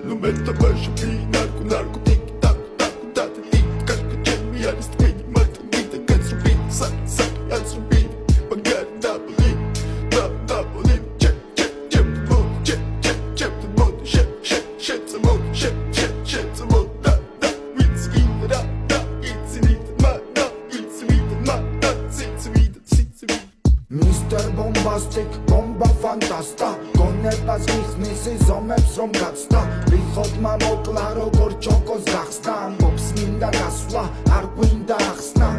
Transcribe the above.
Nu meta baixo narco, narco, tic, tac, tac, tac, tic, casca, chemi, aris, twin, mata, vida, cancer, beat, sac, sac, answer, beat, pagar, Napoli, Napoli, check, check, check, the mood, check, check, check, the mood, shit, shit, shit, the mood, shit, shit, shit, the mood, da, da, it's in the da, da, it's in it, ma, da, it's in it, ma, da, it's in it, it's in it. Mr. Bombastic, bomba fantasta გონებას მიხნის ზომებს რომ გაცდა ვიხოდმა მოკლა როგორ ჩოკოს გახსნა ამბობს მინდა გასვლა არ გვინდა ახსნა